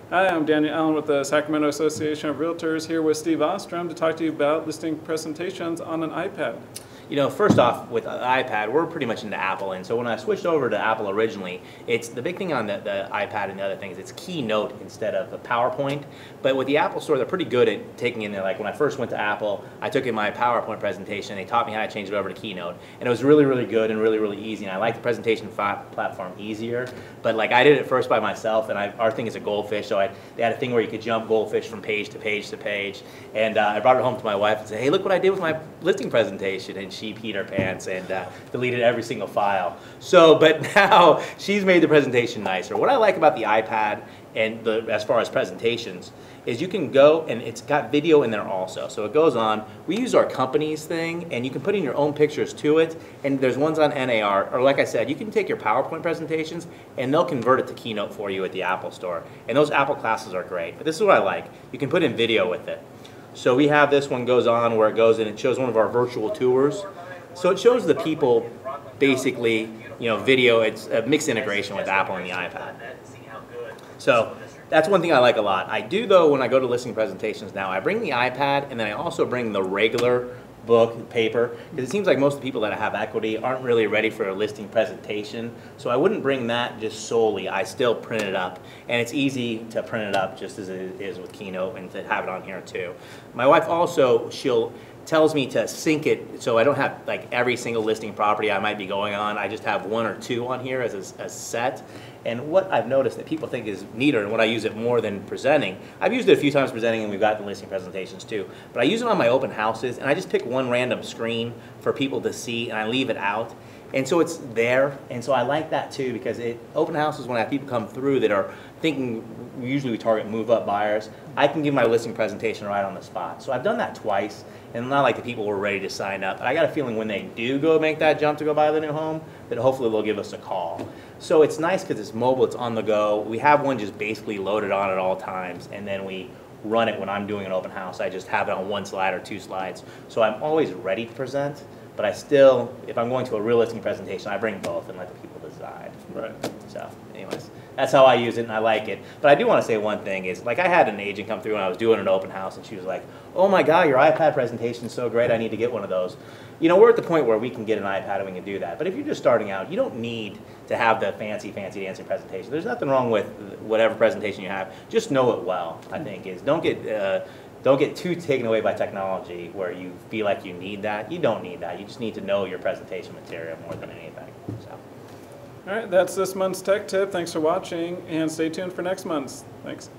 Hi, I'm Daniel Allen with the Sacramento Association of Realtors, here with Steve Ostrom to talk to you about listing presentations on an iPad. You know, first off, with iPad, we're pretty much into Apple, and so when I switched over to Apple originally, it's the big thing on the iPad and the other things, it's Keynote instead of a PowerPoint. But with the Apple Store, they're pretty good at taking in there. Like when I first went to Apple, I took in my PowerPoint presentation, they taught me how to change it over to Keynote, and it was really, really good and really, really easy. And I like the presentation platform easier. But like I did it first by myself, and our thing is a goldfish, so they had a thing where you could jump goldfish from page to page to page. And I brought it home to my wife and said, "Hey, look what I did with my listing presentation." And she peed her pants and deleted every single file. So, but now she's made the presentation nicer. What I like about the iPad and as far as presentations is you can go and it's got video in there also. So it goes on. We use our company's thing and you can put in your own pictures to it. And there's ones on NAR, or like I said, you can take your PowerPoint presentations and they'll convert it to Keynote for you at the Apple Store. And those Apple classes are great. But this is what I like. You can put in video with it. So we have this one goes on where it goes and it shows one of our virtual tours. So it shows the people basically, you know, video. It's a mixed integration with Apple and the iPad. So that's one thing I like a lot. I do though when I go to listing presentations now, I bring the iPad and then I also bring the regular book, paper, because it seems like most of the people that have equity aren't really ready for a listing presentation. So I wouldn't bring that just solely. I still print it up, and it's easy to print it up just as it is with Keynote and to have it on here too. My wife also, she'll tells me to sync it so I don't have like every single listing property I might be going on. I just have one or two on here as a set. And what I've noticed that people think is neater and what I use it more than presenting, I've used it a few times presenting and we've got the listing presentations too, but I use it on my open houses and I just pick one random screen for people to see and I leave it out. And so it's there, and so I like that too because open houses, when I have people come through that are thinking, usually we target move-up buyers, I can give my listing presentation right on the spot. So I've done that twice, and not like the people were ready to sign up, but I got a feeling when they do go make that jump to go buy the new home, that hopefully they'll give us a call. So it's nice because it's mobile, it's on the go. We have one just basically loaded on at all times, and then we run it when I'm doing an open house. I just have it on one slide or two slides. So I'm always ready to present. But I still, if I'm going to a real listing presentation, I bring both and let the people decide. Right. So anyways, that's how I use it and I like it. But I do want to say one thing is, like I had an agent come through and I was doing an open house and she was like, "Oh my God, your iPad presentation is so great, I need to get one of those." You know, we're at the point where we can get an iPad and we can do that. But if you're just starting out, you don't need to have the fancy dancing presentation. There's nothing wrong with whatever presentation you have. Just know it well, I think, is don't get too taken away by technology where you feel like you need that. You don't need that. You just need to know your presentation material more than anything. So. All right, that's this month's Tech Tip. Thanks for watching, and stay tuned for next month's. Thanks.